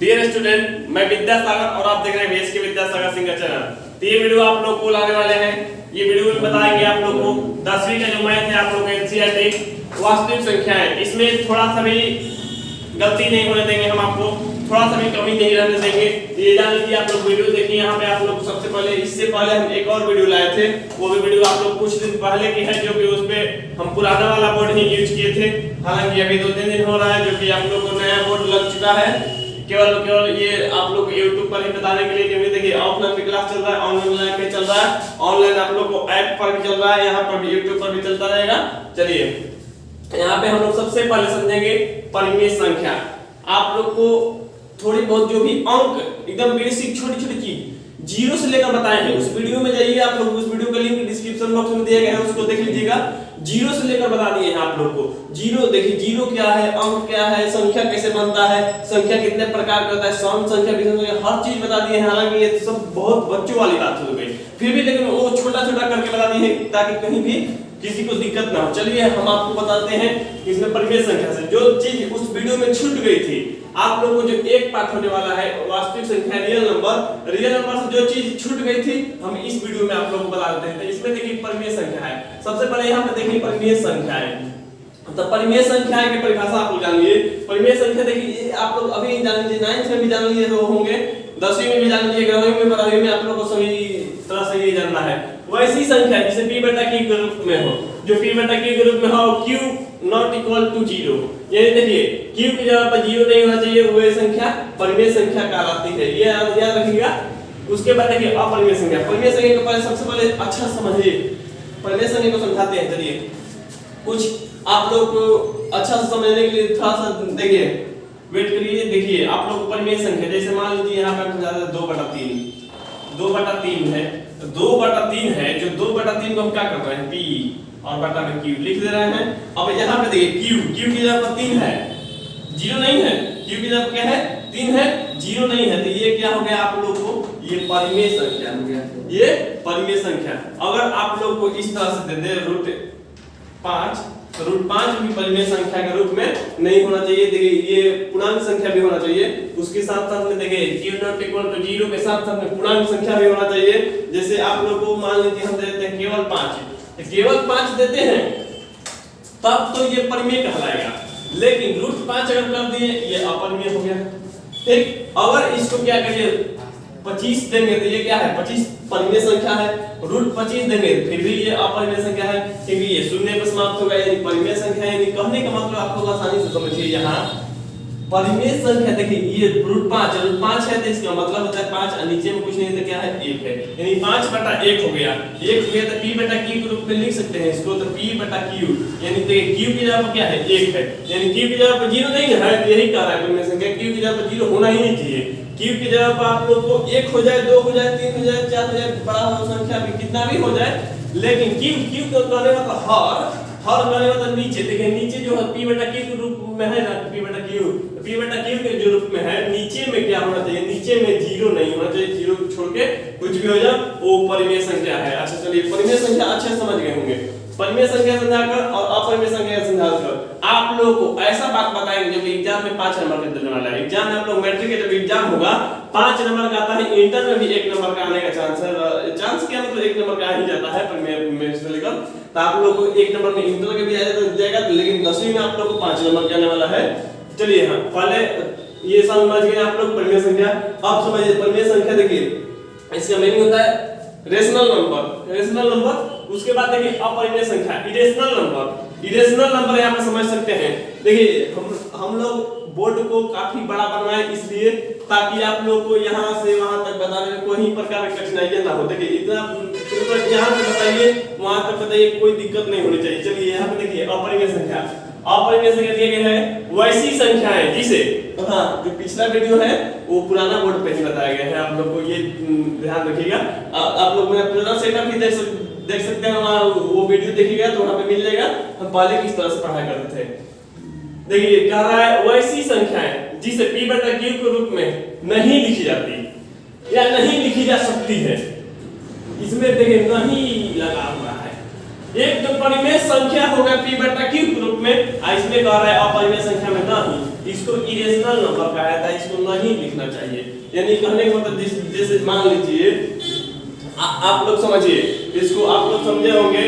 Dear student, मैं विद्यासागर और आप देख रहे हैं VSK विद्यासागर सिंगर चैनल। तो ये वीडियो आप लोग को लाने वाले हैं। ये वीडियो में बताएंगे आप लोग को 10वीं का जो मैथ है आप लोग NCERT वास्तविक संख्याएं, इसमें थोड़ा सा भी गलती नहीं होने देंगे, हम आपको थोड़ा सा भी कमी नहीं रहने देंगे। ये जान लीजिए आप लोग वीडियो देखिए। यहाँ पे आप लोग सबसे पहले, इससे पहले हम एक और वीडियो लाए थे, वो भी वीडियो आप लोग कुछ दिन पहले की है, जो कि उस पे हम पुराना वाला बोर्ड ही यूज किए थे। हालांकि अभी 2-3 दिन हो रहा है जो कि आप लोग को नया बोर्ड लग चुका है। केवल ये आप लोग YouTube पर ही बताने के लिए, क्योंकि देखिए ऑफलाइन भी क्लास चल रहा है, ऑनलाइन भी चल रहा है। ऑनलाइन आप लोग को ऐप पर भी चल रहा है, यहाँ पर भी YouTube पर भी चलता रहेगा। चलिए यहाँ पे हम लोग सबसे पहले समझेंगे परिमेय संख्या। आप लोग को थोड़ी बहुत जो भी अंक एकदम बेसिक छोटी छोटी चीज जीरो से लेकर बताए हैं, उस वीडियो में जाइए। आप लोग उस वीडियो का लिंक डिस्क्रिप्शन बॉक्स में दिया गया है, उसको देख लीजिएगा। जीरो से लेकर बता दिए हैं आप लोग को। जीरो देखिए, जीरो क्या है, अंक क्या है, संख्या कैसे बनता है, संख्या कितने प्रकार का होता है, सम संख्या, विषम संख्या, हर चीज बता दिए हैं। हालांकि ये सब बहुत बच्चों वाली बात हो गई, फिर भी लेकिन वो छोटा छोटा करके बता दिए हैं ताकि कहीं भी किसी को दिक्कत ना हो। चलिए हम आपको बताते हैं इसमें परिमेय संख्या से जो चीज उस वीडियो में छूट गई थी। आप लोगों को जो एक पाठ होने वाला है वास्तविक संख्या, रियल नंबर से जो चीज छूट गई थी हम इस वीडियो में आप लोगों को बता देते हैं। तो इसमें देखिए परिमेय संख्या है। सबसे पहले यहाँ पे देखिए परिमेय संख्या है। तो परिमेय संख्या की परिभाषा आप लोग जान लीजिए। परिमेय संख्या देखिए आप लोग अभी जान लीजिए, 9th में भी जान लीजिए तो होंगे, 10वीं में भी जान लीजिए, 11वीं में, 12वीं में आप लोग को सभी तरह से ये जानना है। वैसी संख्या जिसे p बटा q के रूप में हो, जो p बटा q के रूप में हो, q नॉट इक्वल टू 0। ये देखिए q की जगह पर 0 नहीं होना चाहिए, वो संख्या परिमेय संख्या कहलाती है। ये याद रखिएगा। उसके बाद देखिए अपरिमेय संख्या। परिमेय संख्या को पहले सबसे पहले अच्छा समझिए, परिमेय संख्या को समझाते हैं। चलिए कुछ आप लोग को अच्छा से समझने के लिए थोड़ा सा देखिए, वेट करिए। देखिए आप लोग परिमेय संख्या, जैसे मान लीजिए यहाँ पे हम समझाते हैं 2/3 है। 2/3 है, जो 2/3 को हम क्या कर रहे हैं, p और बटा में q लिख दे रहे हैं। अब यहाँ पे देखिए q की जगह पर 3 है, 0 नहीं है। q की जगह पर क्या है, 3 है, 0 नहीं है। तो ये क्या हो गया आप लोग को, ये परिमेय संख्या हो गया। ये परिमेय संख्या अगर आप लोग को इस तरह से दे दे √5, तो √5 भी परिमेय संख्या के रूप में नहीं होना चाहिए। देखिए ये पूर्णांक संख्या भी होना चाहिए। उसके साथ साथ में देखिए q नॉट इक्वल टू 0 के साथ साथ में पूर्णांक संख्या भी होना चाहिए। जैसे आप लोग को मान लीजिए हम देते हैं केवल 5, तो केवल 5 देते हैं तब तो ये परिमेय कहलाएगा। लेकिन √5 अगर कर दिए ये अपरिमेय हो गया। ठीक, अगर इसको क्या करिए 25 देंगे तो ये क्या है, 25 परिमेय संख्या है। √25 देंगे फिर भी ये अपरिमेय संख्या है, क्योंकि ये शून्य पर समाप्त होगा, यानी परिमेय संख्या है। यानी कहने का मतलब आप लोग आसानी से समझिए। यहाँ परिमेय संख्या देखिए ये √5 है, तो इसका मतलब होता है 5 और नीचे में कुछ नहीं तो क्या है, 1 है, यानी 5/1 हो गया। 1 हो गया तो p बटा q के रूप में लिख सकते हैं इसको। तो p बटा q यानी देखिए q की जगह पर क्या है, 1 है, यानी q की जगह पर 0 नहीं है। यही कह रहा है परिमेय संख्या, q की जगह पर 0 होना ही नहीं चाहिए। q की जगह पर आप लोग को 1 हो जाए, 2 हो जाए, 3 हो जाए, 4 हो जाए, बड़ा हो संख्या भी कितना भी हो जाए, लेकिन q को कहने मतलब हर कहने मतलब नीचे। देखिए नीचे जो है p बटा q के रूप में है ना, p बटा q के जो रूप में है, नीचे में क्या होना चाहिए, नीचे में 0 नहीं होना चाहिए। 0 छोड़ के कुछ भी हो जाए वो परिमेय संख्या है। अच्छा चलिए परिमेय संख्या अच्छे समझ गए होंगे। परिमेय संख्या समझाकर और अपरिमेय संख्या समझाकर आप लोगों को ऐसा बात बताएंगे जो कि एग्जाम में 5 नंबर के देने वाला है। एग्जाम में आप लोग मैट्रिक के जब एग्जाम होगा 5 नंबर का आता है, इंटर में भी 1 नंबर का आने का चांस है। चांस क्या मतलब 1 नंबर का आ ही जाता है परिमेय से लेकर। तो आप लोग को 1 नंबर में इंटर के भी आ जाएगा, लेकिन 10वीं में आप लोग को 5 नंबर के आने वाला है। चलिए हाँ, पहले ये समझ गए आप लोग परिमेय संख्या। अब समझिए परिमेय संख्या, देखिए इसका मीनिंग होता है रेशनल नंबर। उसके बाद देखिए अपरिमेय संख्या, इरेशनल नंबर यहाँ पे समझ सकते हैं। देखिए हम लोग बोर्ड को काफी बड़ा बनवाए इसलिए ताकि आप लोग को यहाँ से वहां तक बताने में कोई प्रकार की कठिनाई ना हो। देखिए इतना यहाँ से बताइए वहां तक बताइए, कोई दिक्कत नहीं होनी चाहिए। चलिए यहाँ पे देखिए अपरिमेय संख्या दिया गया है वैसी संख्या है जिसे, हाँ जो पिछला वीडियो है वो पुराना बोर्ड पे ही बताया गया है। आप लोग को ये ध्यान रखिएगा। आप लोग मेरा पुराना सेटअप भी देख सकते हैं, वहाँ वो वीडियो देखिएगा तो वहाँ पे मिल जाएगा। हम पहले किस तरह से पढ़ाई करते थे। देखिए कह रहा है वैसी संख्याएं जिसे p बटा q के रूप में नहीं लिखी जाती या नहीं लिखी जा सकती है। इसमें देखिए नहीं लगा हुआ है। एक तो परिमेय संख्या होगा p बटा q के रूप में, इसमें कह रहा है अपरिमेय संख्या में नहीं। इसको इरेशनल नंबर कहा जाता है, इसको नहीं लिखना चाहिए। यानी कहने का मतलब जैसे मान लीजिए आप लोग समझिए, इसको आप लोग समझे होंगे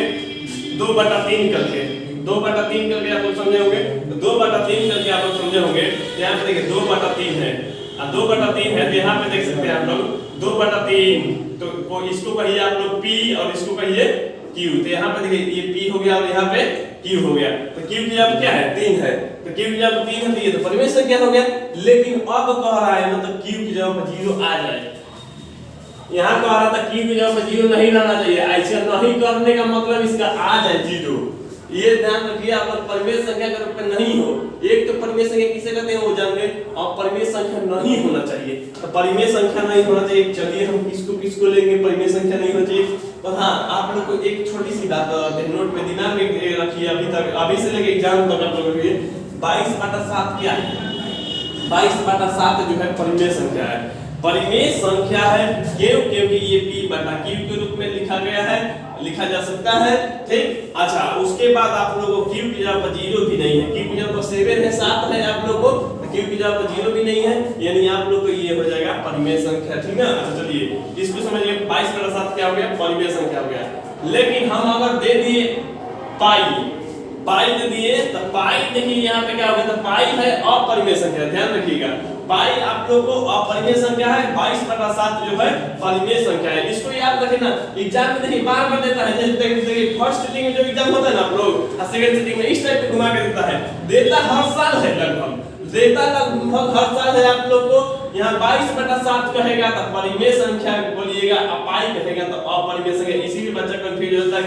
2/3 करके, 2/3 करके आप लोग समझे होंगे, तो 2/3 करके आप लोग समझे होंगे। यहाँ पे देखिए 2/3 है, 2/3 है, तो यहाँ पे देख सकते हैं आप लोग 2/3, तो इसको कहिए आप लोग P और इसको कहिए Q। तो यहाँ पे देखिए ये P हो गया और यहाँ पे Q हो गया। तो Q की जगह क्या है 3 है, तो Q की जगह 3 है, तो ये तो परिमेय संख्या हो गया। लेकिन अब कह रहा है मतलब Q की जगह पर 0 आ जाए। यहाँ कह रहा था Q की जगह पर 0 नहीं लाना चाहिए, ऐसा नहीं करने का मतलब इसका आ जाए 0। ये ध्यान रखिए, आप परिमेय संख्या के रूप में नहीं हो। एक तो परिमेय संख्या किसे कहते हैं वो जान गए, और परिमेय संख्या नहीं होना चाहिए। तो परिमेय संख्या नहीं होना चाहिए, चलिए हम किसको लेंगे, परिमेय संख्या नहीं होना चाहिए। और हाँ, आप लोग को एक छोटी सी बात नोट में दिमाग में रखिए, अभी से लेके एग्जाम तक आप लोग रखिए, 22/7 क्या है? 22/7 जो है परिमेय संख्या है, परिमेय संख्या है। क्यों? क्योंकि ये P/Q के रूप में लिखा गया है, लिखा जा सकता है, ठीक। अच्छा, उसके बाद आप लोगों को Q की जगह पर 0 भी नहीं है, Q की जगह पर 7 है, 7 है आप लोगों को, तो Q की जगह पर 0 भी नहीं है, यानी आप लोग को ये हो जाएगा परिमेय संख्या, ठीक है। अच्छा चलिए इसको समझिए, 22/7 क्या हो गया? परिमेय संख्या हो गया। लेकिन हम अगर दे दिए पाई दे दिए, तो पाई देखिए यहाँ पे क्या हो गया, तो पाई है अपरिमेय संख्या, ध्यान रखिएगा। पाई आप लोग को अपरिमेय संख्या है, 22/7 जो है परिमेय संख्या है। इसको याद रखें ना, एग्जाम में देखिए बार-बार देता है, जैसे देखिए फर्स्ट सिटिंग में जो एग्जाम होता है ना आप लोग, और सेकंड सिटिंग में इस टाइप पे घुमा के देता है, देता हर साल है, लगभग हर साल है आप लोग को। यहाँ 22/7 कहेगा तो परिमेय संख्या बोलिएगा, पाई कहेगा तो अपरिमेय संख्या। इसीलिए बच्चा कंफ्यूज होता है,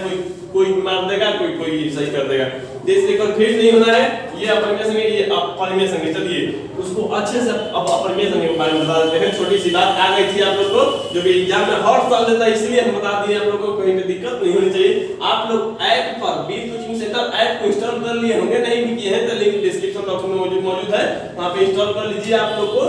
कोई मार देगा, कोई सही कर देगा। जैसे कंफ्यूज नहीं होना है, ये अपरिमेय संख्या, ये अपरिमेय संख्या। चलिए उसको अच्छे से अब अपरिमेय संख्या के बारे में बता देते हैं। छोटी सी बात आ गई थी आप लोग को, जो कि एग्जाम में हर साल देता है, इसलिए हम बता दिए आप लोगों को, कहीं पे दिक्कत नहीं होनी चाहिए। आप लोग ऐप पर बी कोचिंग सेंटर ऐप को इंस्टॉल कर लिए होंगे, नहीं भी किए हैं तो लिंक डिस्क्रिप्शन बॉक्स में मौजूद है, वहां पे इंस्टॉल कर लीजिए। आप लोग को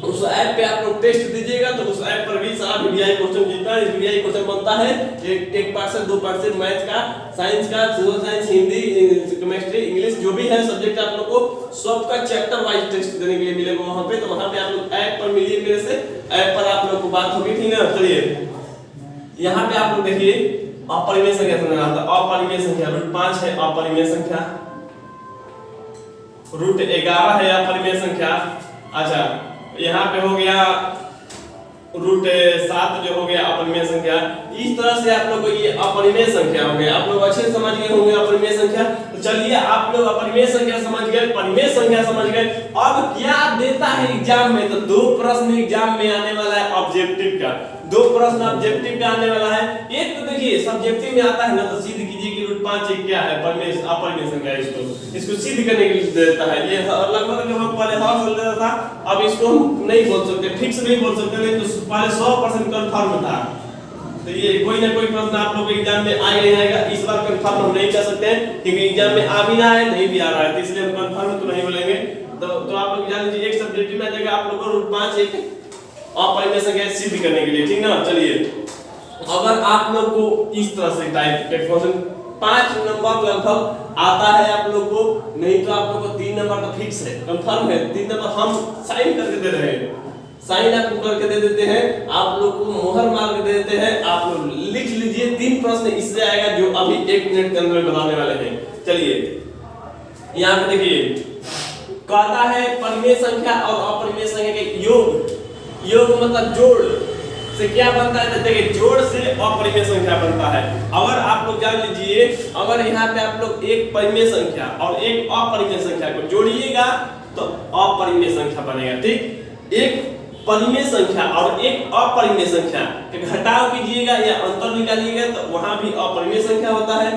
उस ऐप पे आप लोग टेस्ट दीजिएगा, तो उस ऐप पर भी सारा वीडियो क्वेश्चन जितना वीडियो क्वेश्चन बनता है, एक पार्ट से 2 पार्ट से, मैथ का, साइंस का, social science, Hindi, chemistry, English, जो भी है सब्जेक्ट आप लोग को सबका चैप्टर वाइज टेस्ट देने के लिए मिलेगा वहां पे। तो वहां पे आप लोग ऐप पर मिलिए मेरे से, ऐप पर आप लोग को बात होगी, ठीक है। चलिए यहाँ पे आप लोग देखिए अपरिमेय संख्या समझना था, अपरिमेय संख्या √5 है अपरिमेय संख्या, √11 है अपरिमेय संख्या। अच्छा, यहाँ पे हो गया √7 जो हो गया अपरिमेय संख्या। इस तरह से आप लोग को ये अपरिमेय संख्या हो गया। आप लोग अच्छे से समझ गए होंगे अपरिमेय संख्या। तो चलिए आप लोग अपरिमेय संख्या समझ गए, परिमेय संख्या समझ गए। अब क्या देता है एग्जाम में, तो 2 प्रश्न एग्जाम में आने वाला है ऑब्जेक्टिव का, 2 प्रश्न ऑब्जेक्टिव का आने वाला है। एक तो देखिए सब्जेक्टिव में आता है ना, तो सिद्ध कीजिए कि √5 क्या है, परिमेय अपरिमेय संख्या। इसको सिद्ध करने के लिए देता है। ये लगभग पहले हाँ बोल देता था, अब इसको नहीं बोल सकते, फिक्स नहीं बोल सकते, नहीं तो पहले 100% कंफर्म था। तो ये कोई ना कोई प्रश्न आप लोग एग्जाम में आ ही जाएगा। इस बार कंफर्म हम नहीं कर सकते हैं, क्योंकि एग्जाम में आ भी रहा है, नहीं भी आ रहा है, तो इसलिए हम कंफर्म तो नहीं बोलेंगे। तो आप लोग जान लीजिए, एक सब्जेक्टिव में आ जाएगा आप लोग को √5 एक अपरिमेय संख्या सिद्ध करने के लिए, ठीक ना। चलिए अगर आप लोग को इस तरह से टाइप के क्वेश्चन 5 नंबर लगभग आता है आप लोग को, नहीं तो आप लोग को 3 नंबर तो फिक्स है, कंफर्म है। 3 नंबर हम साइन करके दे रहे हैं, साइन आपको करके दे देते हैं, आप लोग को मोहर मार के दे देते हैं। आप लोग लिख लीजिए 3 प्रश्न इससे आएगा, जो अभी 1 मिनट के अंदर बताने वाले हैं। चलिए यहाँ पे देखिए कहता है परिमेय संख्या और अपरिमेय संख्या के योग मतलब जोड़ से क्या बनता है। देखिए जोड़ से अपरिमेय संख्या बनता है। अगर आप लोग जान लीजिए, अगर यहाँ पे आप लोग एक परिमेय संख्या और एक अपरिमेय संख्या को जोड़िएगा तो अपरिमेय संख्या बनेगा, ठीक। एक परिमेय संख्या और एक अपरिमेय संख्या के घटाव कीजिएगा या अंतर निकालिएगा तो वहां भी अपरिमेय संख्या होता है।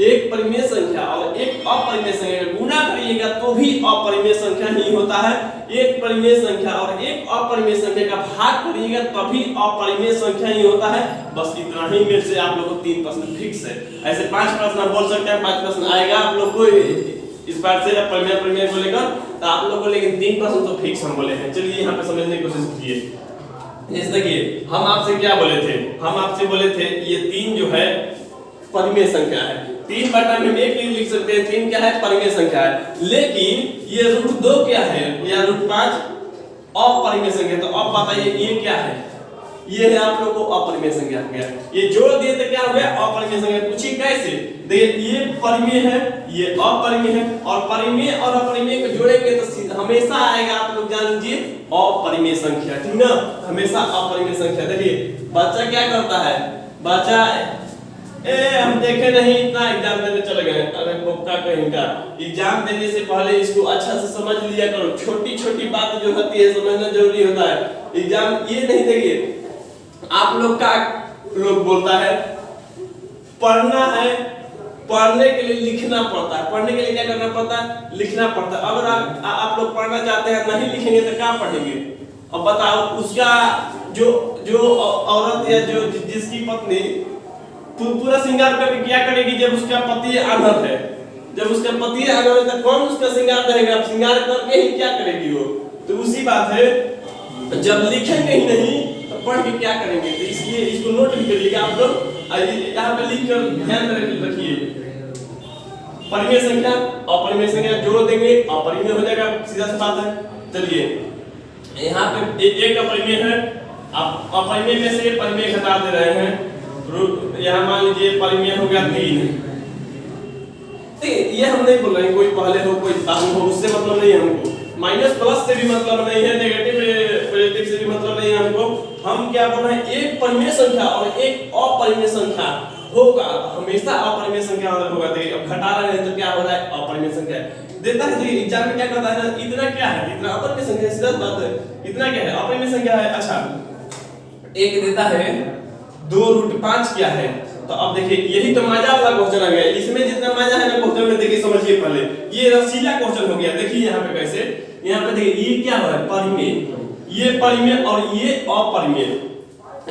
एक परिमेय संख्या और एक अपरिमेय संख्या का गुणा करिएगा तो भी अपरिमेय संख्या ही होता है। एक परिमेय संख्या और एक अपरिमेय संख्या का भाग करिएगा तभी अपरिमेय संख्या ही होता है। बस इतना ही में से आप लोगों को 3 प्रश्न फिक्स है। ऐसे 5 प्रश्न आप बोल सकते हैं, 5 प्रश्न आएगा आप लोग को इस बार से परिमेय को लेकर, तो आप लोग को लेकिन 3 प्रश्न तो फिक्स हम बोले हैं। चलिए यहाँ पे समझने की कोशिश कीजिए। जैसे देखिए हम आपसे क्या बोले थे, हम आपसे बोले थे ये 3 जो है परिमेय संख्या है। 3 बटा में हम 1 लिख सकते हैं। 3 क्या है? परिमेय संख्या है। लेकिन ये √2 क्या है या √5 अपरिमेय संख्या। तो अब बताइए ये क्या है? ये है आप लोग को अपरिमेय संख्या हो गया। ये जोड़ दिए तो क्या हो गया? अपरिमेय संख्या। पूछिए कैसे? देखिए ये परिमेय है, ये अपरिमेय है, और परिमेय और अपरिमेय को जोड़ेंगे तो हमेशा आएगा, आप लोग जान लीजिए, अपरिमेय संख्या। ठीक ना? हमेशा अपरिमेय संख्या। देखिए बच्चा क्या करता है, बच्चा हम देखे नहीं, इतना एग्जाम देने चले गए। अरे बोका कहीं का, एग्जाम देने से पहले इसको अच्छा से समझ लिया करो। छोटी छोटी बात जो होती है समझना जरूरी होता है। एग्जाम ये नहीं, देखिए आप लोग का लोग बोलता है पढ़ना है, पढ़ने के लिए लिखना पड़ता है। पढ़ने के लिए क्या करना पड़ता है? लिखना पड़ता है। अगर आप लोग पढ़ना चाहते हैं, नहीं लिखेंगे तो क्या पढ़ेंगे? अब बताओ, उसका जो जो औरत या जो जिसकी पत्नी पूरा श्रृंगार करके क्या करेगी जब उसका पति अनर्थ है? जब उसका पति अनर्थ है तो कौन उसका श्रृंगार करेगा? श्रृंगार करके ही क्या करेगी वो? तो उसी बात है, जब लिखेंगे ही नहीं तो पढ़ के क्या करेंगे? तो इसलिए इसको नोट भी करिएगा आप लोग, यहाँ पे लिख कर ध्यान रखिए। परिमेय संख्या अपरिमेय संख्या जोड़ देंगे, अपरिमेय हो जाएगा, सीधा सी बात है। चलिए यहाँ पे एक अपरिमेय है, आप अपरिमेय में से परिमेय घटा दे रहे हैं। यहाँ मान लीजिए परिमेय हो गया 3। ये हम नहीं बोल रहे हैं कोई पहले हो कोई बाद हो, उससे मतलब नहीं है हमको। माइनस प्लस से भी मतलब नहीं है, नेगेटिव पॉजिटिव से भी मतलब नहीं है हमको। हम क्या बोल रहे हैं, एक परिमेय संख्या और एक अपरिमेय संख्या होगा, हमेशा अपरिमेय संख्या होगा। देखिए अब घटा रहे हैं तो क्या हो रहा है? अपरिमेय संख्या देता है। देखिए एग्जाम में क्या करता है ना, इतना क्या है? इतना अपरिमेय संख्या, सीधा बात है। इतना क्या है? अपरिमेय संख्या है। अच्छा एक देता है 2√5 क्या है? तो अब देखिए यही तो मजा वाला क्वेश्चन आ गया। इसमें जितना मजा है ना क्वेश्चन में, देखिए समझिए पहले, ये रसीला क्वेश्चन हो गया। देखिए यहाँ पे कैसे, यहाँ पे देखिए ये क्या हो रहा है? परिमेय, ये परिमेय और ये अपरिमेय।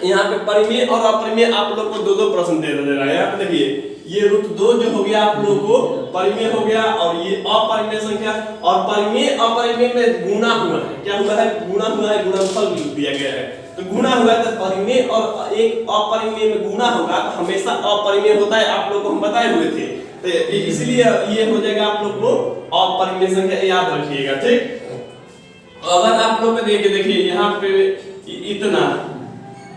यहाँ पे परिमेय और अपरिमेय आप लोग को दो प्रश्न दे रहा है। यहाँ पे देखिए ये √2 जो हो गया आप लोग को परिमेय हो गया, और ये अपरिमेय संख्या, और परिमेय अपरिमेय में गुणा हुआ है। क्या हुआ है? गुणा हुआ है, गुणनफल दिया गया है। तो गुणा हुआ है तो परिमेय और एक अपरिमेय में गुणा होगा तो हमेशा अपरिमेय होता है, आप लोग को हम बताए हुए थे। तो इसलिए ये हो जाएगा आप लोग को अपरिमेय संख्या, याद रखिएगा। ठीक, अगर आप लोग देखिए यहाँ पे इतना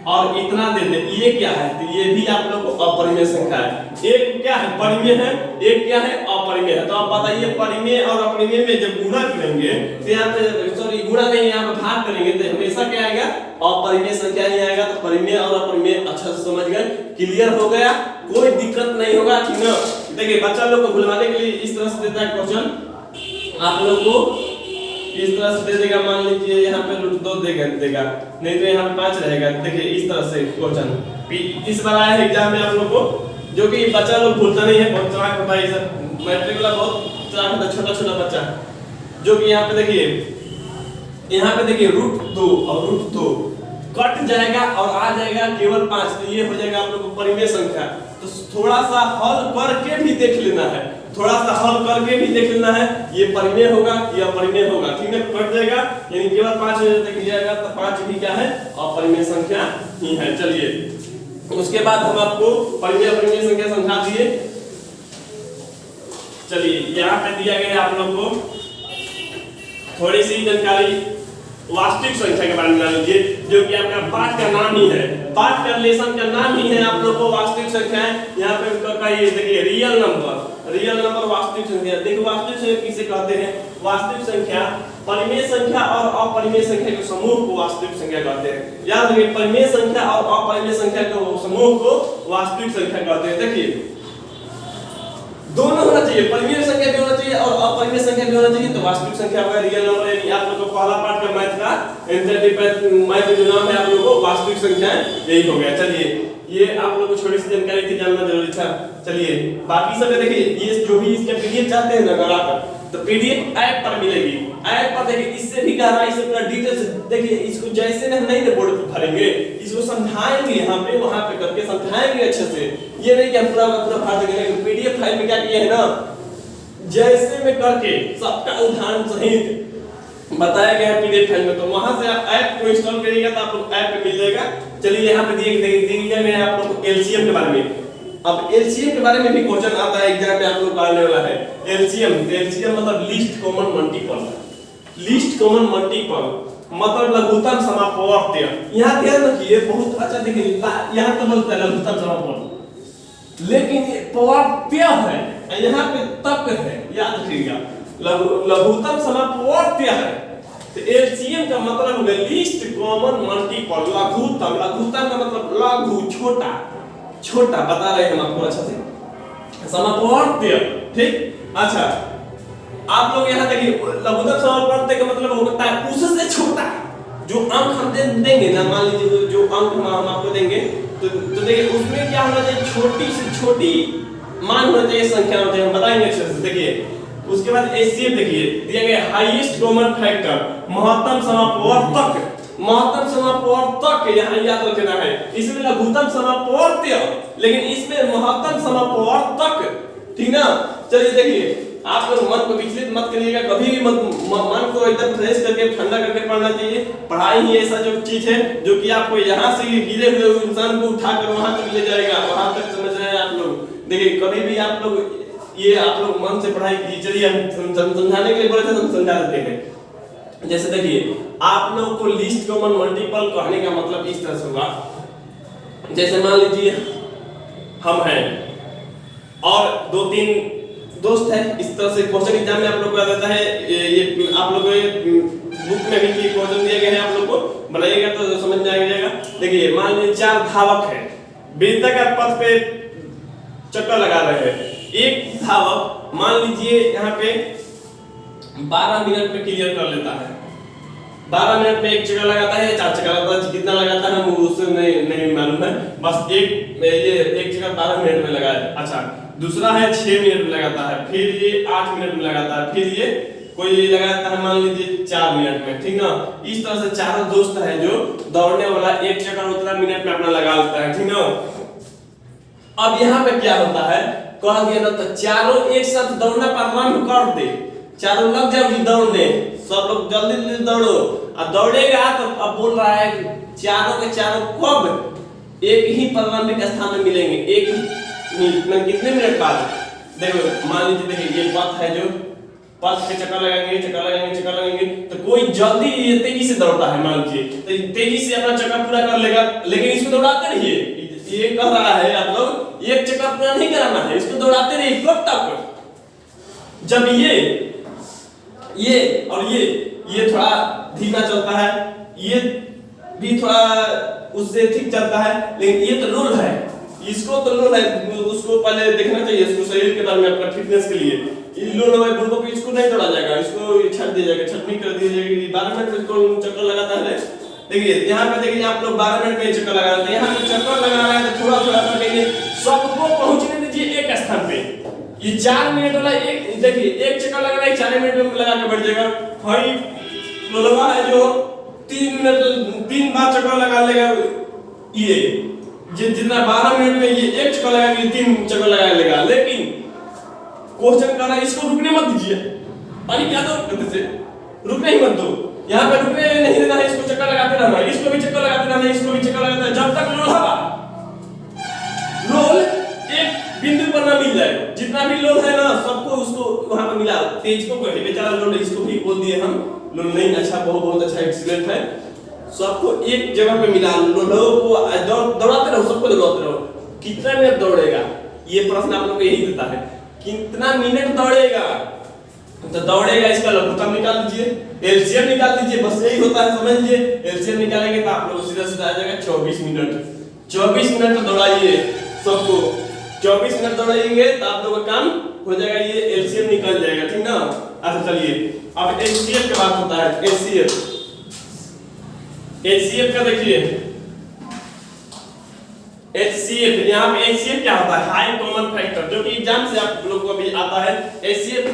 और इतना दे दे, ये क्या है? तो ये भी आप लोग को अपरिमेय संख्या है। एक क्या है? परिमेय है, एक क्या है? अपरिमेय है। तो आप बताइए परिमेय और अपरिमेय में जब गुणा करेंगे तो यहाँ पे, सॉरी गुणा नहीं, यहाँ पे भाग करेंगे तो हमेशा क्या आएगा? अपरिमेय संख्या ही आएगा। तो परिमेय और अपरिमेय अच्छा से समझ गए, क्लियर हो गया, कोई दिक्कत नहीं होगा। ठीक ना? देखिए बच्चा लोग को भुलवाने के लिए इस तरह से देता है क्वेश्चन, आप लोग को इस तरह से दे देगा। मान लीजिए यहाँ पे √2 देगा, नहीं तो यहाँ पे 5 रहेगा। देखिए इस तरह से क्वेश्चन इस बार आया है एग्जाम में आप लोग को, जो कि बच्चा लोग भूलता नहीं है, बहुत चालाक होता है। सब मैट्रिक वाला बहुत चालाक होता है, छोटा छोटा बच्चा, जो कि यहाँ पे देखिए, यहाँ पे देखिए √2 और √2 कट जाएगा और आ जाएगा केवल 5। तो ये हो जाएगा आप लोग को परिमेय संख्या। तो थोड़ा सा हल करके भी देख लेना है, थोड़ा सा हल करके भी देख लेना है, ये परिमेय होगा या अपरिमेय होगा। ठीक है, कट जाएगा यानी केवल 5 तक जाएगा, तो 5 भी क्या है? अपरिमेय संख्या ही है। चलिए उसके बाद हम आपको परिमेय अपरिमेय संख्या समझा दिए। चलिए यहाँ पे दिया गया आप लोग को थोड़ी सी जानकारी वास्तविक संख्या के बारे में जान लीजिए, जो कि आपका पाठ का नाम ही है, पाठ का लेसन का नाम ही है आप लोग को वास्तविक संख्या है। यहाँ पे कहिए, देखिए रियल नंबर वास्तविक संख्या। देखो वास्तविक संख्या किसे कहते हैं? वास्तविक संख्या परिमेय संख्या और अपरिमेय संख्या के समूह को वास्तविक संख्या कहते हैं। याद रखिए, परिमेय संख्या और अपरिमेय संख्या के समूह को वास्तविक संख्या कहते हैं। देखिए दोनों होना चाहिए, परिमेय संख्या भी होना चाहिए और अपरिमेय संख्या भी होना चाहिए, तो वास्तविक संख्या होगा रियल नंबर। यानी आप लोगों को पहला पार्ट का मैथ का मैथ जो नाम है आप लोगों को वास्तविक संख्या यही हो गया। चलिए ये आप लोगों को छोटी सी जानकारी थी, जानना जरूरी था। चलिए बाकी सब देखिए, ये जो भी इसका पीडीएफ चाहते हैं ना अगर आप, तो पीडीएफ ऐप पर मिलेगी। ऐप पर देखिए इससे भी गहराई से पूरा डिटेल से देखिए, इसको जैसे हम नहीं बोर्ड पे भरेंगे, इसको समझाएंगे यहाँ पे वहां पे करके समझाएंगे अच्छे से। ये नहीं कि हम पूरा भर देंगे, लेकिन पीडीएफ फाइल में क्या किया है ना, जैसे में करके सबका उदाहरण सहित बताया गया है पीडीएफ फाइल में। तो वहां से आप ऐप को इंस्टॉल करिएगा तो आपको ऐप पे मिल जाएगा। चलिए यहाँ पे दिया गया है आप लोग को एलसीएम के बारे में। अब एलसीएम के बारे में भी क्वेश्चन आता है एग्जाम में, आप लोग आने वाला है। एलसीएम मतलब least common multiple. Least common multiple मतलब लघुत्तम समापवर्त्य। यहाँ ध्यान रखिए, बहुत अच्छा देखिए, यहाँ तो बोलता है लघुत्तम समापवर्त्य, लेकिन ये पवर्त्य है, यहाँ पे तक है, याद रखिएगा, लघुत्तम समापवर्त्य है। तो एलसीएम का मतलब हो गया लीस्ट कॉमन मल्टीपल। लघुत्तम का मतलब लघु, छोटा, छोटा बता रहे हैं हम आपको अच्छा से। समापवर्त्य, ठीक। अच्छा, आप लोग यहाँ देखिए, लघुत्तम समापवर्त्य का मतलब होता है उससे छोटा। जो अंक हम देंगे ना, मान लीजिए जो अंक हम आपको देंगे, तो देखिए उसमें क्या होना चाहिए, छोटी से छोटी मान होना चाहिए, संख्या होना चाहिए, हम बताएंगे अच्छे से। देखिए उसके बाद एचसीएफ देखिए दिया गया हाईएस्ट कॉमन फैक्टर, महत्तम समापवर्तक। महत्तम समापवर्तक यहाँ याद रखना है, इसमें लघुत्तम समापवर्त्य, लेकिन इसमें महत्तम समापवर्तक, ठीक ना। चलिए देखिए, आप लोग मन को विचलित मत करिएगा, कभी भी मन को एकदम फ्रेश करके ठंडा करके पढ़ना चाहिए। पढ़ाई ही ऐसा जो चीज है जो कि आपको यहाँ से गिरे हुए इंसान को उठाकर वहां तक ले जाएगा, वहां तक, समझ रहे हैं आप लोग। देखिए कभी भी आप लोग ये आप लोग मन से पढ़ाई कीजिए। चलिए हम समझाने के लिए बोले थे, हम समझा देते हैं। जैसे देखिए, आप लोग को लीस्ट कॉमन मल्टीपल कहने का मतलब इस तरह से होगा, जैसे मान लीजिए हम हैं और 2-3 दोस्त है, इस तरह से क्वेश्चन एग्जाम में आप लोग को आ जाता है। ये आप लोग बुक में भी क्वेश्चन दिए गए हैं, आप लोग को बनाइएगा तो समझ में आ जाएगा। देखिए मान लीजिए 4 धावक हैं, वृत्ताकार पथ पे चक्कर लगा रहे हैं। एक धावक मान लीजिए यहाँ पे 12 मिनट में क्लियर कर लेता है। 12 मिनट में एक चक्कर लगाता है, 4 चक्कर लगाता है, कितना लगाता है उससे नहीं मालूम है, बस एक चक्कर 12 मिनट में लगाया। अच्छा, दूसरा है 6 मिनट में लगाता है, फिर ये 8 मिनट में लगाता है, फिर ये कोई लगाता है मान लीजिए 4 मिनट में, ठीक ना। इस तरह से चारों दोस्त है जो दौड़ने वाला एक चक्कर उतना मिनट में अपना लगा लेता है, ठीक ना। अब यहाँ पे क्या होता है, कह दिया ना, तो चारों एक साथ दौड़ना प्रारंभ कर दे, चारों लग जाओ जी दौड़ने, सब लोग जल्दी जल्दी दौड़ो। अब दौड़ेगा तो अब बोल रहा है चारों के चारों कब एक ही प्रारंभिक स्थान में मिलेंगे, एक ही कितने मिनट बाद। देखो मान लीजिए, देखिए ये पथ है, जो पथ के चक्कर लगाएंगे, तो कोई जल्दी तेजी से दौड़ता है, मान लीजिए तो तेजी से अपना चक्कर पूरा कर लेगा, लेकिन इसको दौड़ाते रहिए। ये कह रहा है आप लोग एक चक्कर पूरा नहीं कराना है, इसको दौड़ाते रहिए कब तक, जब ये और ये थोड़ा धीमा चलता है, ये भी थोड़ा उससे ठीक चलता है, लेकिन ये तो रूल है, इसको तो लोन है, उसको पहले देखना चाहिए, इसको शरीर के बारे में अपना फिटनेस के लिए। ये लोन है बुढ़ो को इसको नहीं तोड़ा जाएगा, इसको छट दिया जाएगा, छटनी कर दी जाएगी। 12 मिनट में इसको चक्कर लगाता है। देखिए यहाँ पे देखिए आप लोग 12 मिनट में चक्कर लगा रहे हैं, यहाँ पे चक्कर लगा रहे हैं तो थोड़ा थोड़ा करके सबको पहुंचने दीजिए एक स्थान पे। ये 4 मिनट वाला एक, देखिए एक चक्कर लगा रहा है 4 मिनट में लगा के बैठ जाएगा। भाई लोलवा है जो 3 बार चक्कर लगा लेगा, ये जितना 12 मिनट में ये एक चक्कर लगा के 3 चक्कर लगा लेगा। लेकिन क्वेश्चन कर रहा है इसको रुकने मत दीजिए, पानी क्या दो गति से रुकने ही मत दो, यहाँ पे रुकने नहीं देना है, इसको चक्कर लगाते रहना है, इसको भी चक्कर लगाते रहना है, इसको भी चक्कर लगाते रहना है, जब तक लोल एक बिंदु पर ना मिल जाए। जितना भी लोल है ना सबको उसको वहां पर मिला। तेज को कहे बेचारा लोल, इसको भी बोल दिए हम लोल नहीं, अच्छा बहुत अच्छा एक्सीलेंट है, सबको एक जगह पे मिला, लोगों को दौड़ाते रहो, सबको दौड़ाते रहो। कितना मिनट दौड़ेगा, ये प्रश्न आप लोग को यही देता है, कितना मिनट दौड़ेगा, तो दौड़ेगा इसका लघुत्तम निकाल दीजिए, एलसीएम निकाल दीजिए, बस यही होता है, समझ लीजिए। एलसीएम निकालेंगे तो आप लोग सीधा सीधा आ जाएगा 24 मिनट। 24 मिनट दौड़ाइए सबको, 24 मिनट दौड़ाएंगे तो आप लोगों का काम हो जाएगा, ये एलसीएम निकल जाएगा, ठीक ना। अच्छा चलिए अब एचसीएफ की बात होता है। एचसीएफ का देखिए, HCF, यहाँ पे HCF क्या होता है, हाई कॉमन फैक्टर, जो कि एग्जाम से आप लोग को भी आता है। HCF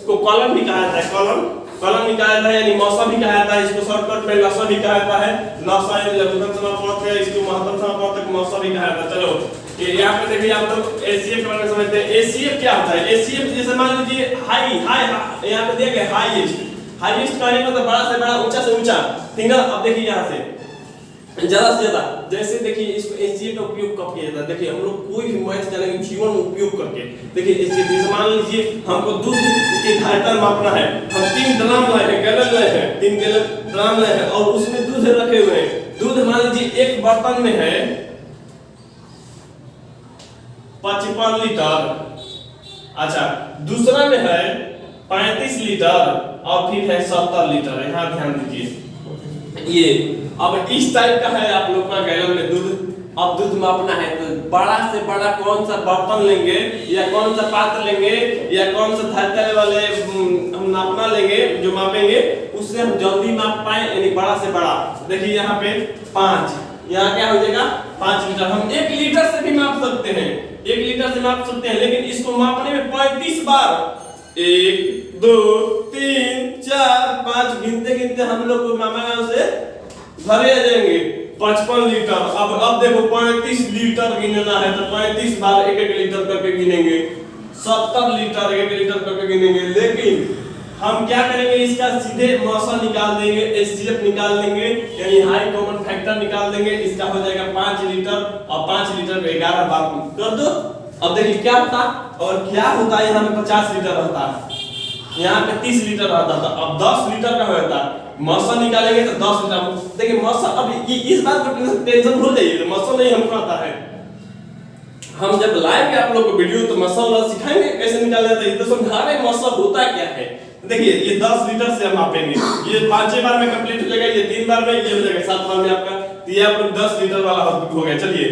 को कॉलम भी कहा जाता है, कॉलम भी कहा जाता है, यानी मौसा भी कहा जाता है, इसको शॉर्टकट में लसा भी कहा जाता है। लसा यानी लघुत्तम समापवर्तक है, इसको महत्तम समापवर्तक मौसा भी कहा जाता है। चलो यहाँ पे देखिए आप लोग HCF के बारे में समझते हैं। HCF क्या होता है, HCF जैसे मान लीजिए हाई यहाँ पे दिया गया हाईएस्ट कहने का तो बड़ा से बड़ा, ऊंचा से ऊंचा, ठीक है। अब देखिए यहाँ से ज्यादा से ज्यादा। जैसे देखिए इसको एचजीएफ का उपयोग कब किया जाता है, देखिए हम लोग कोई भी मैथ जानेंगे जीवन में उपयोग करके। देखिए एचजीएफ, मान लीजिए हमको दूध की धारिता मापना है, हम 3 ड्राम लाए हैं, गैलन लाए हैं, 3 गैलन ड्राम लाए हैं और उसमें दूध रखे हुए हैं। दूध मान लीजिए एक बर्तन में है 55 लीटर, अच्छा दूसरा में है 35 लीटर और फिर है 70 लीटर। यहाँ ध्यान दीजिए, ये अब इस टाइप का है आप लोग का गैलन में दूध। अब दूध मापना है तो बड़ा से बड़ा कौन सा बर्तन लेंगे या कौन सा पात्र लेंगे या कौन सा धारिता वाले हम नापना लेंगे जो मापेंगे, उससे हम जल्दी माप पाए, यानी बड़ा से बड़ा। देखिए यहाँ पे 5, यहाँ क्या हो जाएगा 5 लीटर। हम 1 लीटर से भी माप सकते हैं, 1 लीटर से माप सकते हैं, लेकिन इसको मापने में 35 बार 1 2 3 4 5 गिनते गिनते हम लोग को मापेगा उसे भरे आ जाएंगे 55 लीटर। अब देखो 35 लीटर गिनना है तो 35 बार 1 लीटर करके गिनेंगे, 70 लीटर 1 लीटर करके गिनेंगे। लेकिन हम क्या करेंगे, इसका सीधे मौसा निकाल देंगे, एचजीएफ निकाल देंगे, यानी हाई कॉमन फैक्टर निकाल देंगे। इसका हो जाएगा 5 लीटर और 5 लीटर को 11 बार कर दो। अब देखिए क्या होता और क्या होता है, यहाँ पे 50 लीटर रहता है, यहाँ पे 30 लीटर रहता था, अब 10 लीटर का होता है। मौसा निकालेंगे तो 10 लीटर। देखिए मौसा, अब इस बात को टेंशन भूल जाइए, मौसा नहीं हमको आता है। हम जब लाएंगे आप लोग को वीडियो तो मौसा वाला सिखाएंगे कैसे निकाला जाता है, तो समझा रहे मौसा होता क्या है। देखिए ये 10 लीटर से हम मापेंगे, ये 5 बार में कंप्लीट हो जाएगा, ये 3 बार में, ये हो जाएगा 7 बार में आपका। तो ये आप लोग 10 लीटर वाला हो गया। चलिए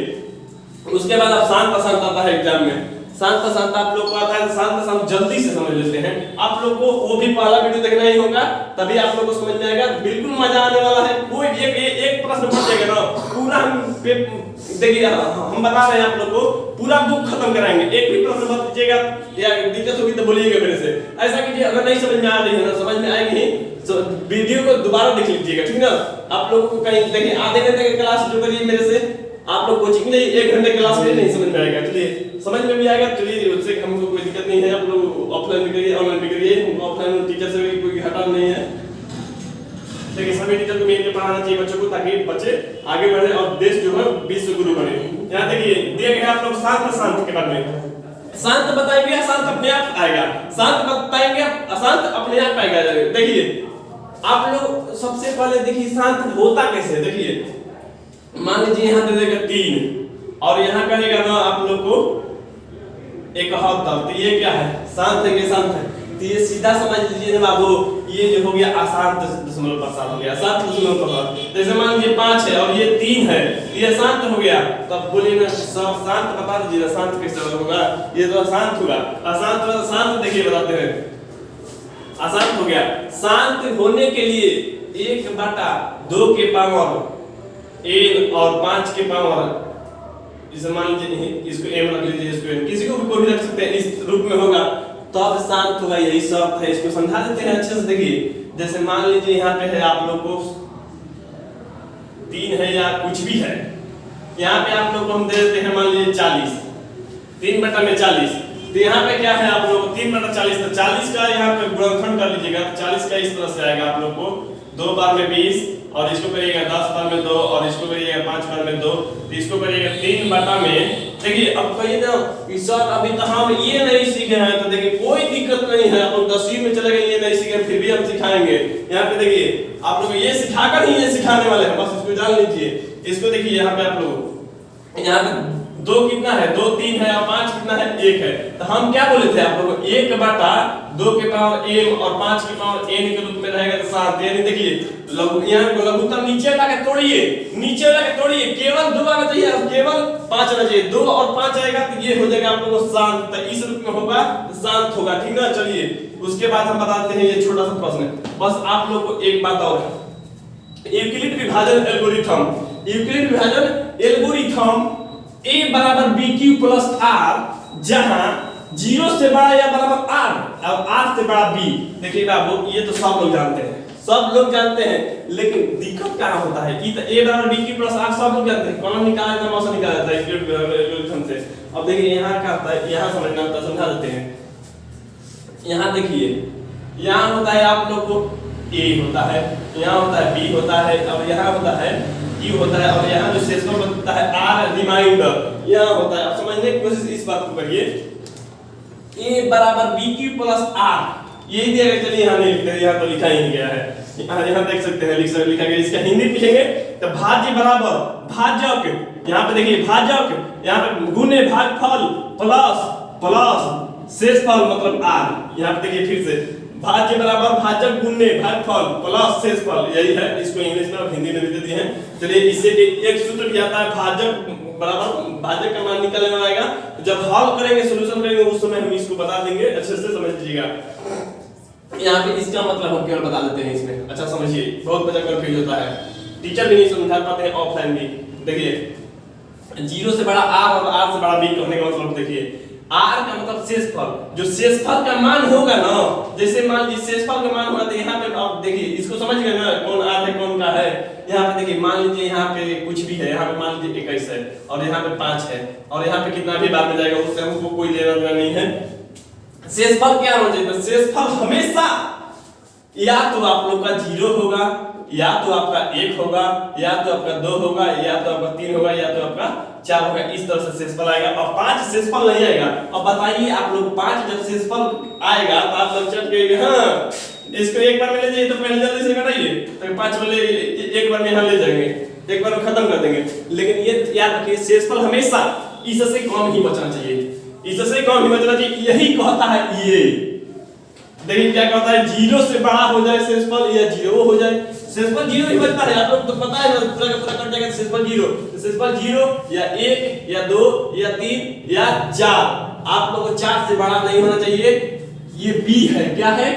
उसके बाद अब शांत अशांत आता है एग्जाम में। शांत अशांत आप लोग को आता है, शांत अशांत जल्दी से समझ लेते हैं। आप लोग को वो भी पहला वीडियो देखना ही होगा, तभी आप लोग को समझ में आएगा, बिल्कुल मजा आने वाला है। कोई एक प्रश्न बच जाएगा ना, पूरा हम देखिए हम बता रहे हैं आप लोग को, पूरा बुक खत्म कराएंगे। एक भी प्रश्न मत लीजिएगा, या दिक्कत होगी तो बोलिएगा मेरे से। ऐसा कीजिए, अगर नहीं समझ में आ रही है ना, समझ में आएगी नहीं तो वीडियो को दोबारा देख लीजिएगा, ठीक ना। आप लोगों को कहीं देखिए आधे घंटे की क्लास जो करिए मेरे से, आप लोग कोचिंग नहीं 1 घंटे क्लास में नहीं समझ में आएगा। चलिए समझ में भी आएगा, चलिए उससे हमको कोई दिक्कत नहीं है। आप लोग ऑफलाइन भी करिए, ऑनलाइन भी करिए, हमको ऑफलाइन टीचर से भी कोई घाटा नहीं है। देखिए सभी टीचर को मिलकर पढ़ाना चाहिए बच्चों को, ताकि बच्चे आगे बढ़े और देश जो है विश्व गुरु बने। यहाँ देखिए दिया गया आप लोग शांत अशांत के बारे में। शांत बताएंगे अशांत अपने आप आएगा, शांत बताएंगे अशांत अपने आप आएगा। देखिए आप लोग सबसे पहले देखिए शांत होता कैसे। देखिए मान लीजिए यहाँ दे देगा 3 और यहाँ कहेगा ना आप लोग को 71, तो ये क्या है, शांत है कि शांत है। तो ये सीधा समझ लीजिए बाबू, ये जो हो गया अशांत दशमलव प्रसार हो गया, अशांत दशमलव प्रसार। जैसे मान लीजिए 5 है और ये 3 है, ये शांत हो गया। तब बोलिए ना सब शांत, बता दीजिए शांत कैसे होगा, ये तो अशांत होगा। अशांत मतलब शांत, देखिए बताते हैं, अशांत हो गया। शांत होने के लिए 1/2 के पावर n और 5 के पावर, इसे मान लीजिए इसको m रख लीजिए, इसको n, किसी को भी कोई रख सकते हैं, इस रूप में होगा तब शांत होगा। यही शर्त है, इसको समझा देते हैं अच्छे से। देखिए जैसे मान लीजिए यहाँ पे है आप लोग को 3 है या कुछ भी है, यहाँ पे आप लोग को हम दे देते हैं मान लीजिए 40, 3/40। तो यहाँ पे क्या है आप लोग को 3/40, तो 40 का यहाँ पे गुणनखंड कर लीजिएगा। 40 का इस तरह से आएगा आप लोग को 2 बार में 20, और इसको करिएगा 10 बार में 2, और इसको करिएगा 5 बार में 2, तो इसको करिएगा 3/में। देखिए अब कहिए ना कि सर अभी तो हम ये नहीं सीखे हैं, तो देखिए कोई दिक्कत नहीं है, आप लोग 10वीं में चले गए, ये नहीं सीखे फिर भी हम सिखाएंगे। यहाँ पे देखिए आप लोग ये सिखाकर ही ये सिखाने वाले हैं, बस इसको जान लीजिए। इसको देखिए यहाँ पे आप लोग, यहाँ पे 2 कितना है, 2 3 है, और 5 कितना है, 1 है। तो हम क्या बोले थे आप लोग, 1/2 के पावर m और 5 के पावर n के रूप में रहेगा तो शांत। यानी देखिए यहाँ को लघुत्तम नीचे लाके तोड़िए, नीचे लाके तोड़िए, केवल 2 आना चाहिए, केवल 5 आना चाहिए। 2 और 5 आएगा तो ये हो जाएगा आप लोगों को शांत, तो इस रूप में होगा, शांत होगा, ठीक ना। चलिए उसके बाद हम बताते हैं ये छोटा सा प्रश्न। बस आप लोग को एक बात और है, यूक्लिड विभाजन एल्गोरिथम, यूक्लिड विभाजन एल्गोरिथम a बराबर bq प्लस r, जहां 0 से बड़ा या बराबर r और r से बड़ा b। देखिए बाबू ये तो सब लोग जानते हैं, सब लोग जानते हैं, लेकिन दिक्कत क्या होता है कि a बराबर bq प्लस r सब लोग जानते हैं, कौन निकाला जाता है, मौसा निकाला जाता है एल्गोरिथम से। अब देखिए यहाँ क्या होता है, यहाँ समझना होता है, समझा देते हैं। यहाँ देखिए यहाँ होता है आप लोग को a होता है, यहाँ होता है b होता है, अब यहाँ होता है Q होता है और यहाँ जो शेषफल बनता है R रिमाइंडर यहाँ होता है। अब समझने की कोशिश इस बात को करिए, A बराबर BQ प्लस R यही दिया गया। चलिए यहाँ नहीं लिखते हैं, यहाँ तो लिखा ही नहीं गया है। यहाँ देख सकते हैं लिखा गया, इसका हिंदी लिखेंगे तो भाज्य बराबर भाजक, यहाँ पे देखिए भाजक, यहाँ पे गुणे भागफल प्लस शेषफल मतलब R। यहाँ पे देखिए फिर से भाज्य बराबर भाजक गुणे भागफल प्लस शेषफल, यही है। इसको इंग्लिश में और हिंदी में भी दे दिए हैं। चलिए इससे एक सूत्र भी आता है, भाजक बराबर भाजक का मान निकलने आएगा। जब हल करेंगे सोल्यूशन करेंगे उस समय हम इसको बता देंगे, अच्छे से समझ लीजिएगा। यहाँ पे इसका मतलब हम केवल बता देते हैं इसमें, अच्छा समझिए, बहुत बच्चा कंफ्यूज होता है, टीचर भी नहीं समझा पाते हैं ऑफलाइन भी। देखिए 0 से बड़ा R और R से बड़ा B करने का मतलब देखिए, R का मतलब शेषफल, जो शेषफल का मान होगा ना, जैसे मान लीजिए शेषफल का मान होगा तो यहाँ पे आप देखिए इसको समझ गए ना कौन R है कौन का है। यहाँ पे देखिए मान लीजिए यहाँ पे कुछ भी है, यहाँ पे मान लीजिए 21 है और यहाँ पे 5 है और यहाँ पे कितना भी बाद में जाएगा उससे हमको कोई लेना देना नहीं है। शेषफल क्या होना चाहिए? शेषफल हमेशा या तो आप लोग का 0 होगा, या तो आपका 1 होगा, या तो आपका 2 होगा, या तो आपका 3 होगा, या तो आपका 4 होगा। इस तरह से शेषफल आएगा और 5 शेषफल नहीं आएगा। अब बताइए आप लोग 5 जब शेषफल आएगा तो आप लोग चट गए हाँ इसको एक बार में ले जाइए, तो पहले जल्दी से घटाइए तो 5 वाले एक बार में यहाँ ले जाएंगे, एक बार में खत्म कर देंगे। लेकिन ये याद रखिए शेषफल हमेशा इससे कम ही बचना चाहिए, इससे कम ही बचना चाहिए, यही कहता है ये। देखिए क्या कहता है, 0 से बड़ा हो जाए शेषफल या 0 हो जाए, शेषफल 0 ही बचता है। आप लोग तो पता है ना पूरा का पूरा कट जाएगा शेषफल 0, तो शेषफल 0 या 1 या 2 या 3 या 4, आप लोगों को 4 से बड़ा नहीं होना चाहिए। ये B है, क्या है?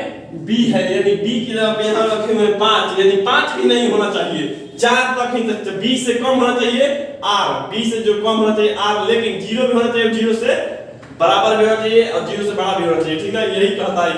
B है, यानी B की जगह पे यहाँ रखे हुए 5, यानी 5 भी नहीं होना चाहिए, 4 तक ही सकते। B से कम होना चाहिए R, B से जो कम होना चाहिए R, लेकिन 0 भी होना चाहिए, 0 से बराबर भी होना चाहिए और 0 से बड़ा भी होना चाहिए। ठीक है, यही कहता है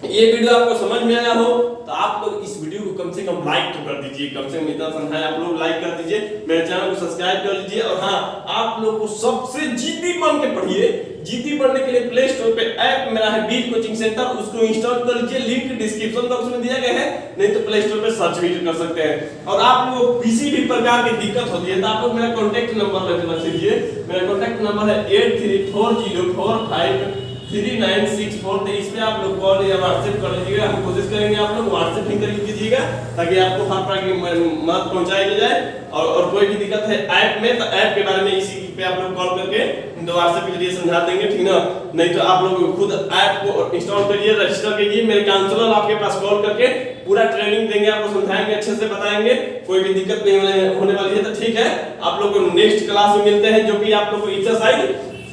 ये वीडियो आपको समझ में आया हो तो आप लोग इस वीडियो को कम से कम लाइक तो कर दीजिए, कम से कम इतना समझाया आप लोग लाइक कर दीजिए, मेरे चैनल को सब्सक्राइब कर लीजिए। और हाँ, आप लोग को सबसे जीती बन के पढ़िए, जीती बनने के लिए प्ले स्टोर पे ऐप मेरा है बीट कोचिंग सेंटर, उसको इंस्टॉल कर लीजिए, लिंक डिस्क्रिप्शन बॉक्स में दिया गया है, नहीं तो प्ले स्टोर पे सर्च भी कर सकते हैं। और आप लोगों को किसी भी प्रकार की दिक्कत होती है तो आप लोग मेरा कॉन्टैक्ट नंबर रख लीजिए, मेरा कॉन्टैक्ट नंबर है 8340453964। तो इस पे आप लोग कॉल या व्हाट्सएप कर लीजिएगा, हम कोशिश करेंगे आप लोग व्हाट्सएप ही कर लीजिएगा ताकि आपको हर प्रकार की मदद पहुंचाई जाए। और कोई भी दिक्कत है ऐप में तो ऐप के बारे में इसी पे आप लोग कॉल करके तो व्हाट्सएप के जरिए समझा देंगे, ठीक ना। नहीं तो आप लोग खुद ऐप को इंस्टॉल करिए, रजिस्टर कीजिए, मेरे काउंसलर आपके पास कॉल करके पूरा ट्रेनिंग देंगे, आपको समझाएंगे, अच्छे से बताएंगे, कोई भी दिक्कत नहीं होने वाली है। तो ठीक है, आप लोग को नेक्स्ट क्लास में मिलते हैं जो कि आप लोग को एक्सरसाइज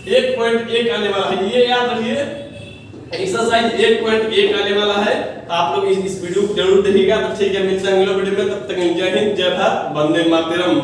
1.1 आने वाला है, ये याद रखिए, एक्सरसाइज 1.1 आने वाला है। तो आप लोग इस वीडियो को जरूर देखिएगा। तो ठीक है, मिलते हैं अगले वीडियो में, तब तक जय हिंद, जय भारत, वंदे मातरम।